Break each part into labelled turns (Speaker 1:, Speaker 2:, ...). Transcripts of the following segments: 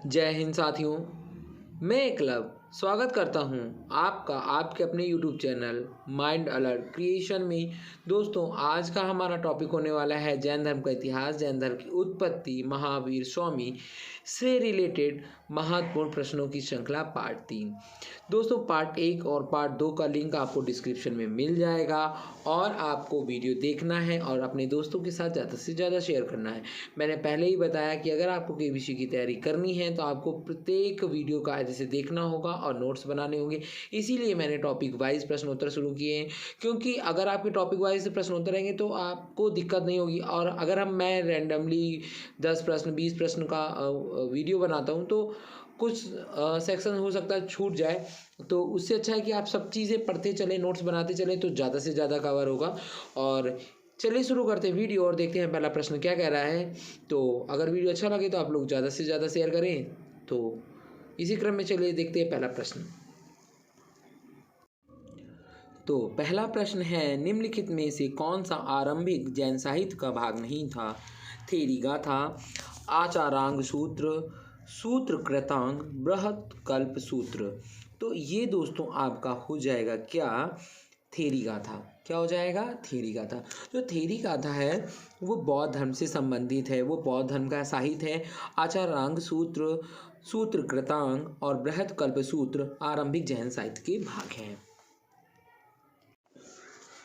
Speaker 1: जय हिंद साथियों। मैं एकलव स्वागत करता हूं आपका आपके अपने YouTube channel mind alert creation में। दोस्तों, आज का हमारा टॉपिक होने वाला है जैन धर्म का इतिहास, जैन धर्म की उत्पत्ति, महावीर स्वामी से रिलेटेड महत्वपूर्ण प्रश्नों की श्रृंखला पार्ट 3। दोस्तों, पार्ट 1 और पार्ट 2 का लिंक आपको डिस्क्रिप्शन में मिल जाएगा और आपको वीडियो देखना है और अपने दोस्तों के साथ ज़्यादा से ज़्यादा शेयर करना है। मैंने पहले ही बताया कि अगर आपको केबीसी की तैयारी करनी है तो आपको प्रत्येक वीडियो का ऐसे देखना होगा और नोट्स बनाने होंगे। इसीलिए मैंने टॉपिक वाइज प्रश्न उत्तर शुरू किए हैं, क्योंकि अगर आपके टॉपिक वाइज प्रश्न उत्तर रहेंगे तो आपको दिक्कत नहीं होगी। और अगर मैं रैंडमली 10 प्रश्न 20 प्रश्न का वीडियो बनाता हूँ तो कुछ सेक्शन हो सकता है छूट जाए, तो उससे अच्छा है कि आप सब चीज़ें पढ़ते चलें, नोट्स बनाते चलें, तो ज़्यादा से ज़्यादा कवर होगा। और चलिए शुरू करते हैं वीडियो और देखते हैं पहला प्रश्न क्या कह रहा है। तो अगर वीडियो अच्छा लगे तो आप लोग ज़्यादा से ज़्यादा शेयर करें। तो इसी क्रम में चलिए देखते हैं पहला प्रश्न। तो पहला प्रश्न है, निम्नलिखित में से कौन सा आरंभिक जैन साहित्य का भाग नहीं था? थेरी गाथा, आचारांग सूत्र, सूत्र कृतांग, बृहत कल्प सूत्र। तो ये दोस्तों आपका हो जाएगा क्या? थेरी गाथा। क्या हो जाएगा? थेरी गाथा। जो थेरी गाथा है वो बौद्ध धर्म से संबंधित है, वो बौद्ध धर्म का साहित्य है। आचारांग सूत्र, सूत्र कृतांग और बृहत कल्प सूत्र आरंभिक जैन साहित्य के भाग हैं।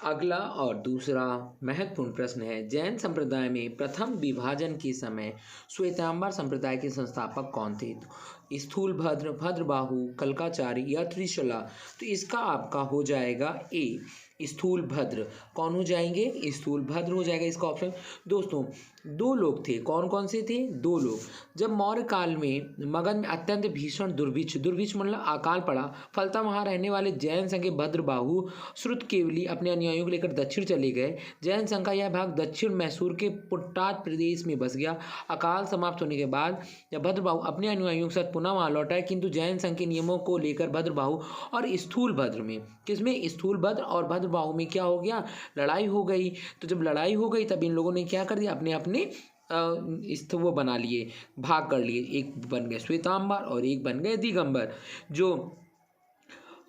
Speaker 1: अगला और दूसरा महत्वपूर्ण प्रश्न है, जैन संप्रदाय में प्रथम विभाजन के समय श्वेतांबर संप्रदाय के संस्थापक कौन थे? स्थूलभद्र, भद्रबाहु, कल्काचारी या त्रिशला। तो इसका आपका हो जाएगा ए, स्थूलभद्र। कौन हो जाएंगे? स्थूलभद्र हो जाएगा इसका ऑप्शन। दोस्तों, दो लोग थे। कौन कौन से थे? दो लोग। जब मौर्य काल में मगध में अत्यंत भीषण दुर्भिक्ष मतलब अकाल पड़ा, फलता वहाँ रहने वाले जैन संघ के भद्रबाहु श्रुतकेवली अपने अनुयायियों को लेकर दक्षिण चले गए। जैन संघ का यह भाग दक्षिण मैसूर के पुट्टात प्रदेश में बस गया। अकाल समाप्त होने के बाद जब भद्रबाहु अपने अनुयायियों के साथ पुनः वहाँ लौट आए, किंतु जैन संघ के नियमों को लेकर भद्रबाहु और स्थूलभद्र में, किसमें? स्थूलभद्र और भद्रबाहु में क्या हो गया? लड़ाई हो गई। तो जब लड़ाई हो गई तब इन लोगों ने क्या कर दिया? अपने अपने वो बना लिए, भाग कर लिए। एक बन गए श्वेतांबर और एक बन गए दिगंबर। जो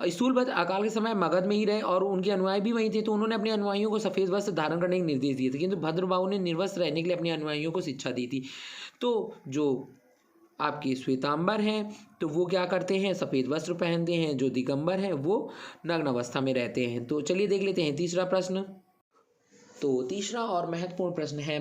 Speaker 1: स्थूलभद्र अकाल के समय मगध में ही रहे और उनके अनुयायी भी वहीं थे, तो उन्होंने अपने अनुयायियों को सफ़ेद वस्त्र धारण करने के निर्देश दिए थे, किंतु भद्रबाहु ने निर्वस्त्र रहने के लिए अपने अनुयायियों को शिक्षा दी थी। तो जो आपके श्वेतांबर हैं तो वो क्या करते हैं? सफ़ेद वस्त्र पहनते हैं। जो दिगंबर हैं वो नग्न अवस्था में रहते हैं। तो चलिए देख लेते हैं तीसरा प्रश्न। तो तीसरा और महत्वपूर्ण प्रश्न है,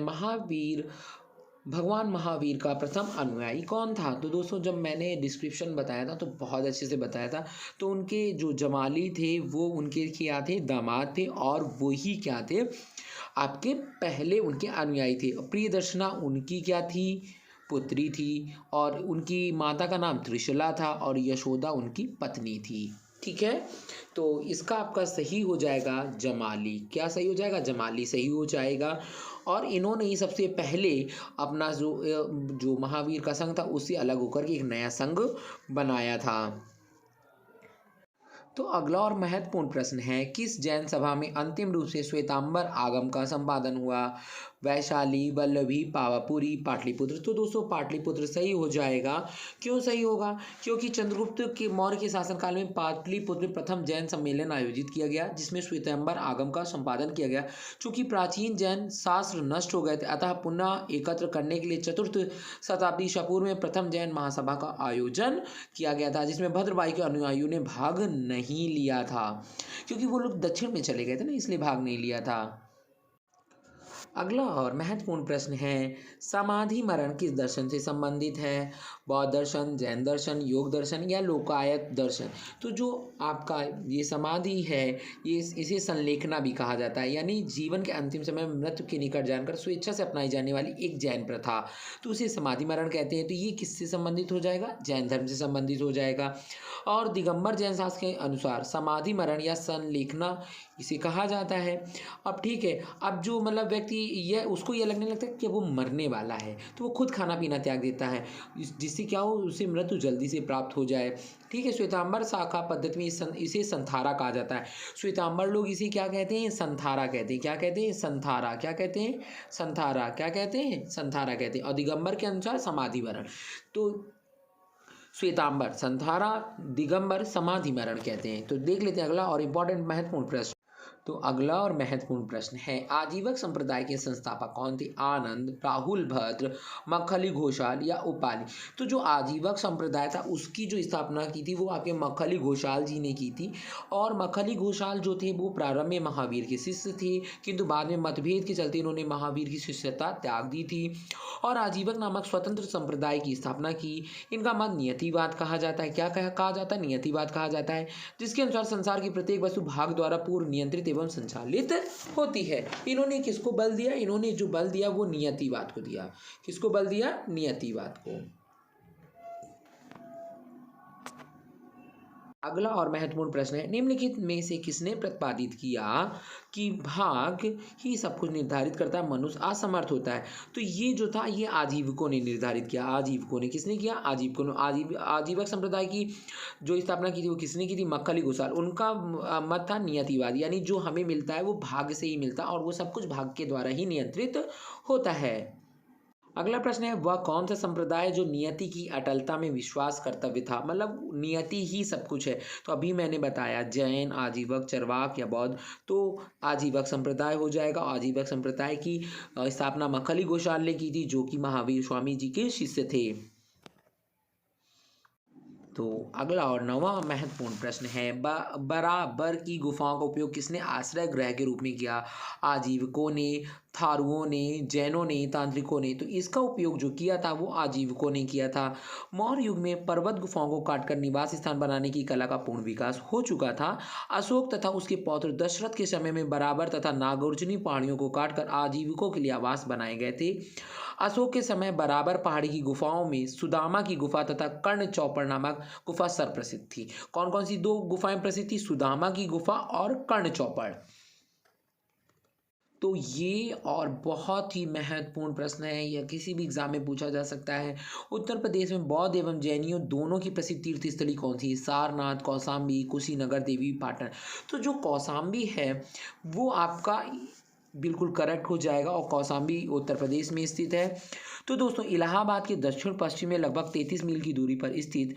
Speaker 1: भगवान महावीर का प्रथम अनुयायी कौन था? तो दोस्तों, जब मैंने डिस्क्रिप्शन बताया था तो बहुत अच्छे से बताया था। तो उनके जो जमाली थे वो उनके क्या थे? दामाद थे। और वही क्या थे? आपके पहले उनके अनुयायी थे। प्रियदर्शना उनकी क्या थी? पुत्री थी। और उनकी माता का नाम त्रिशला था और यशोदा उनकी पत्नी थी। ठीक है, तो इसका आपका सही हो जाएगा जमाली। क्या सही हो जाएगा? जमाली सही हो जाएगा। और इन्होंने ही सबसे पहले अपना जो महावीर का संघ था उससे अलग होकर के एक नया संघ बनाया था। तो अगला और महत्वपूर्ण प्रश्न है, किस जैन सभा में अंतिम रूप से श्वेतांबर आगम का संपादन हुआ? वैशाली, वल्लभी, पावापुरी, पाटलिपुत्र। तो दोस्तों, पाटलिपुत्र सही हो जाएगा। क्यों सही होगा? क्योंकि चंद्रगुप्त के मौर्य के शासनकाल में पाटलिपुत्र में प्रथम जैन सम्मेलन आयोजित किया गया जिसमें श्वेतांबर आगम का संपादन किया गया। चूंकि प्राचीन जैन शास्त्र नष्ट हो गए थे, अतः पुनः एकत्र करने के लिए 4th शताब्दी ईसा पूर्व में प्रथम जैन महासभा का आयोजन किया गया था, जिसमें भद्रबाई के अनुयायियों ने भाग नहीं लिया था, क्योंकि वो लोग दक्षिण में चले गए थे ना, इसलिए भाग नहीं लिया था। अगला और महत्वपूर्ण प्रश्न है, समाधि मरण किस दर्शन से संबंधित है? बौद्ध दर्शन, जैन दर्शन, योग दर्शन या लोकायत दर्शन। तो जो आपका ये समाधि है ये इसे संलेखना भी कहा जाता है, यानी जीवन के अंतिम समय में मृत्यु के निकट जानकर स्वेच्छा से अपनाई जाने वाली एक जैन प्रथा, तो उसे समाधि मरण कहते हैं। तो ये किससे संबंधित हो जाएगा? जैन धर्म से संबंधित हो जाएगा। और दिगंबर जैन शास्त्र के अनुसार समाधि मरण या संलेखना इसे कहा जाता है। अब ठीक है, अब जो मतलब व्यक्ति यह उसको यह लगने लगता है कि वो मरने वाला है तो वो खुद खाना पीना त्याग देता है, जिससे क्या हो, उसे मृत्यु जल्दी से प्राप्त हो जाए। ठीक है, श्वेतांबर शाखा पद्धति में इसे संथारा कहा जाता है। श्वेतांबर लोग इसे क्या कहते हैं? संथारा कहते हैं। क्या कहते हैं? संथारा। क्या कहते हैं? संथारा। क्या कहते हैं? संथारा कहते हैं। और दिगंबर के अनुसार समाधि मरण। तो श्वेतांबर, संथारा, दिगंबर, समाधि मरण कहते हैं। तो देख लेते हैं अगला और इम्पोर्टेंट महत्वपूर्ण प्रश्न। तो अगला और महत्वपूर्ण प्रश्न है, आजीवक संप्रदाय के संस्थापक कौन थे? आनंद, राहुल भद्र, मक्खली घोषाल या उपाली? तो जो आजीवक संप्रदाय था उसकी जो स्थापना की थी वो आपके मक्खली घोषाल जी ने की थी। और मक्खली घोषाल जो थे वो प्रारंभ में महावीर के शिष्य थे, किंतु बाद में मतभेद के चलते इन्होंने महावीर की शिष्यता त्याग दी थी और आजीवक नामक स्वतंत्र संप्रदाय की स्थापना की। इनका मत नियतिवाद कहा जाता है। क्या कहा जाता है? नियतिवाद कहा जाता है, जिसके अनुसार संसार की प्रत्येक वस्तु भाग द्वारा पूर्व नियंत्रित एवं संचालित होती है। इन्होंने किसको बल दिया? इन्होंने जो बल दिया वो नियतिवाद को दिया। किसको बल दिया? नियतिवाद को। अगला और महत्वपूर्ण प्रश्न है, निम्नलिखित में से किसने प्रतिपादित किया कि भाग ही सब कुछ निर्धारित करता है, मनुष्य असमर्थ होता है? तो ये जो था ये आजीवकों ने निर्धारित किया। आजीवकों ने, किसने किया? आजीवकों ने। आजीवक संप्रदाय की जो स्थापना की थी वो किसने की थी? मक्खली घोषाल। उनका मत था नियतिवाद, यानी जो हमें मिलता है वो भाग से ही मिलता है और वो सब कुछ भाग के द्वारा ही नियंत्रित होता है। अगला प्रश्न है, वह कौन सा संप्रदाय जो नियति की अटलता में विश्वास कर्तव्य था? मतलब नियति ही सब कुछ है। तो अभी मैंने बताया जैन, आजीवक, चरवाक या बौद्ध। तो आजीवक संप्रदाय हो जाएगा। आजीवक संप्रदाय की स्थापना मक्खली घोषाल ने की थी, जो कि महावीर स्वामी जी के शिष्य थे। तो अगला और नवा महत्वपूर्ण प्रश्न है, बराबर की गुफाओं का उपयोग किसने आश्रय गृह के रूप में किया? आजीवकों ने, थारुओं ने, जैनों ने, तांत्रिकों ने। तो इसका उपयोग जो किया था वो आजीवकों ने किया था। मौर्य युग में पर्वत गुफाओं को काटकर निवास स्थान बनाने की कला का पूर्ण विकास हो चुका था। अशोक तथा उसके पौत्र दशरथ के समय में बराबर तथा नागार्जुनी पहाड़ियों को काटकर आजीविकों के लिए आवास बनाए गए थे। अशोक के समय बराबर पहाड़ी की गुफाओं में सुदामा की गुफा तथा कर्ण चौपड़ नामक गुफा सर्वप्रसिद्ध थी। कौन कौन सी दो गुफाएं प्रसिद्ध थी? सुदामा की गुफा और कर्ण चौपड़। तो ये और बहुत ही महत्वपूर्ण प्रश्न है, यह किसी भी एग्जाम में पूछा जा सकता है। उत्तर प्रदेश में बौद्ध एवं जैनियों दोनों की प्रसिद्ध तीर्थ स्थली कौन सी? सारनाथ, कौशाम्बी, कुशीनगर, देवी पाटन। तो जो कौशाम्बी है वो आपका बिल्कुल करेक्ट हो जाएगा और कौशाम्बी उत्तर प्रदेश में स्थित है। तो दोस्तों इलाहाबाद के दक्षिण पश्चिम में लगभग 33 मील की दूरी पर स्थित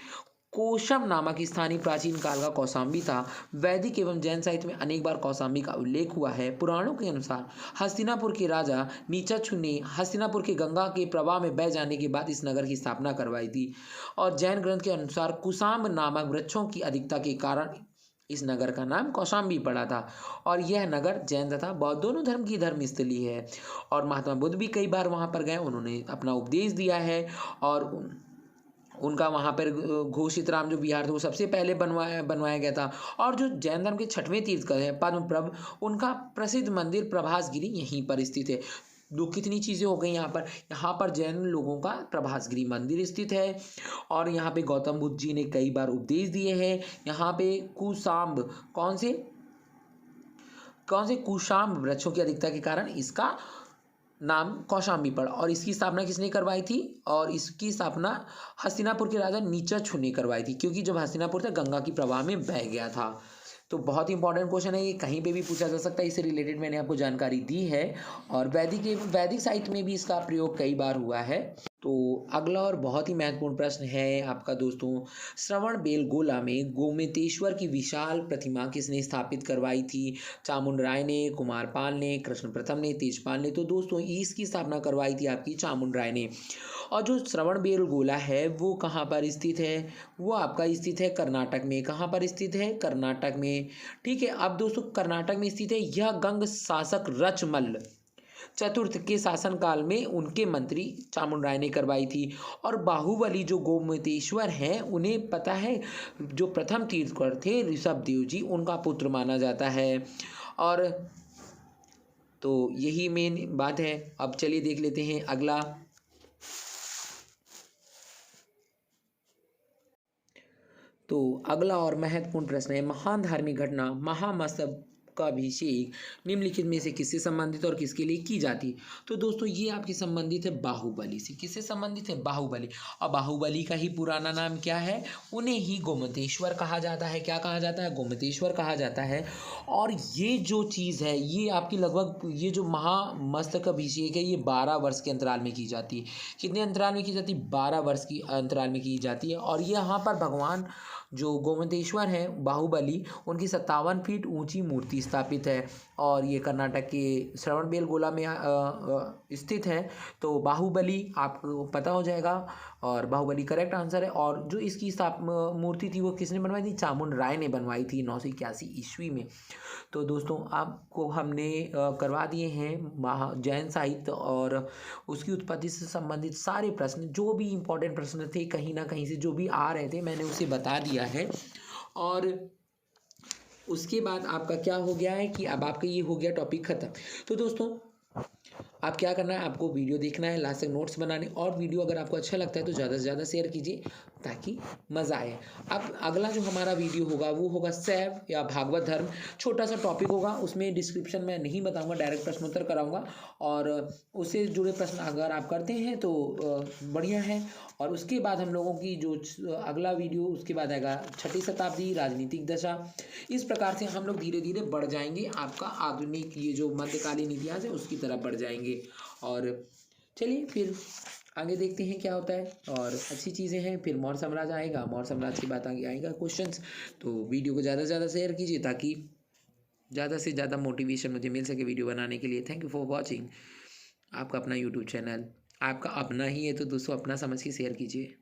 Speaker 1: कोशम नामक स्थानीय प्राचीन काल का कौशाम्बी था। वैदिक एवं जैन साहित्य में अनेक बार कौशाम्बी का उल्लेख हुआ है। पुराणों के अनुसार हस्तिनापुर के राजा नीचाक्षु ने हस्तिनापुर के गंगा के प्रवाह में बह जाने के बाद इस नगर की स्थापना करवाई थी और जैन ग्रंथ के अनुसार कुशाम्ब नामक वृक्षों की अधिकता के कारण इस नगर का नाम कौशाम्बी पड़ा था। और यह नगर जैन तथा बौद्ध दोनों धर्म की धर्म स्थली है और महात्मा बुद्ध भी कई बार वहाँ पर गए, उन्होंने अपना उपदेश दिया है और उनका वहाँ पर घोषित राम जो विहार था वो सबसे पहले बनवाया गया था। और जो जैन धर्म के छठवें तीर्थंकर हैं पद्मप्रभ, उनका प्रसिद्ध मंदिर प्रभासगिरी यहीं पर स्थित है। दो कितनी चीज़ें हो गई यहाँ पर जैन लोगों का प्रभासगिरी मंदिर स्थित है और यहाँ पे गौतम बुद्ध जी ने कई बार उपदेश दिए हैं। यहाँ पे कुशाम्ब कौन से कुशाम्ब वृक्षों की अधिकता के कारण इसका नाम कौशाम्बी पड़ा। और इसकी स्थापना किसने करवाई थी? और इसकी स्थापना हस्तिनापुर के राजा नीचाक्षु ने करवाई थी, क्योंकि जब हस्तिनापुर था गंगा की प्रवाह में बह गया था। तो बहुत इंपॉर्टेंट क्वेश्चन है, ये कहीं पे भी पूछा जा सकता है। इससे रिलेटेड मैंने आपको जानकारी दी है और वैदिक साहित्य में भी इसका प्रयोग कई बार हुआ है। तो अगला और बहुत ही महत्वपूर्ण प्रश्न है आपका दोस्तों, श्रवण बेलगोला में गोमतेश्वर की विशाल प्रतिमा किसने स्थापित करवाई थी? चामुंड राय ने, कुमार पाल ने, कृष्ण प्रथम ने, तेजपाल ने। तो दोस्तों इसकी स्थापना करवाई थी आपकी चामुंड राय ने। और जो श्रवण बेलगोला है वो कहाँ पर स्थित है? वो आपका स्थित है कर्नाटक में। कहाँ पर स्थित है? कर्नाटक में। ठीक है, अब दोस्तों कर्नाटक में स्थित है। यह गंग शासक रचमल चतुर्थ के शासनकाल में उनके मंत्री चामुंड राय ने करवाई थी। और बाहुबली जो गोमतेश्वर हैं उन्हें पता है, जो प्रथम तीर्थंकर थे ऋषभ देव जी, उनका पुत्र माना जाता है। और तो यही मेन बात है। अब चलिए देख लेते हैं अगला। तो अगला और महत्वपूर्ण प्रश्न है, महान धार्मिक घटना महामस्तक का अभिषेक निम्नलिखित में से किससे संबंधित और किसके लिए की जाती है? तो दोस्तों ये आपकी संबंधित है बाहुबली से। किससे संबंधित है? बाहुबली। और बाहुबली का ही पुराना नाम क्या है? उन्हें ही गोमतेश्वर कहा जाता है। क्या कहा जाता है? गोमतेश्वर कहा जाता है। और ये जो चीज़ है ये आपकी लगभग ये जो महामस्तक अभिषेक है ये 12 वर्ष के अंतराल में की जाती है। कितने अंतराल में की जाती है? 12 वर्ष की अंतराल में की जाती है। और यहाँ पर भगवान जो गोमतेश्वर हैं बाहुबली, उनकी 57 फीट ऊंची मूर्ति स्थापित है और ये कर्नाटक के श्रवणबेलगोला में स्थित है। तो बाहुबली आपको पता हो जाएगा और बाहुबली करेक्ट आंसर है। और जो इसकी मूर्ति थी वो किसने बनवाई थी? चामुंड राय ने बनवाई थी 981 ईस्वी में। तो दोस्तों आपको हमने करवा दिए हैं जैन साहित्य और उसकी उत्पत्ति से संबंधित सारे प्रश्न, जो भी इम्पोर्टेंट प्रश्न थे कहीं ना कहीं से जो भी आ रहे थे मैंने उसे बता दिया है। और उसके बाद आपका क्या हो गया है कि अब आपका ये हो गया टॉपिक ख़त्म। तो दोस्तों आप क्या करना है, आपको वीडियो देखना है, लास्ट तक नोट्स बनाने, और वीडियो अगर आपको अच्छा लगता है तो ज़्यादा से ज़्यादा शेयर कीजिए ताकि मज़ा आए। अब अगला जो हमारा वीडियो होगा वो होगा शैव या भागवत धर्म। छोटा सा टॉपिक होगा, उसमें डिस्क्रिप्शन में नहीं बताऊंगा, डायरेक्ट प्रश्नोत्तर कराऊंगा और उससे जुड़े प्रश्न अगर आप करते हैं तो बढ़िया है। और उसके बाद हम लोगों की जो अगला वीडियो उसके बाद आएगा 6ठी शताब्दी राजनीतिक दशा। इस प्रकार से हम लोग धीरे धीरे बढ़ जाएंगे, आपका आधुनिक ये जो मध्यकालीन इतिहास है उसकी तरफ बढ़ जाएंगे। और चलिए फिर आगे देखते हैं क्या होता है। और अच्छी चीज़ें हैं, फिर मौर्य साम्राज्य आएगा, मौर्य साम्राज्य की बात आगे आएगा क्वेश्चंस। तो वीडियो को ज़्यादा से ज़्यादा शेयर कीजिए ताकि ज़्यादा से ज़्यादा मोटिवेशन मुझे मिल सके वीडियो बनाने के लिए। Thank you for watching. आपका अपना यूट्यूब चैनल आपका अपना ही है तो दोस्तों अपना समझ के शेयर कीजिए।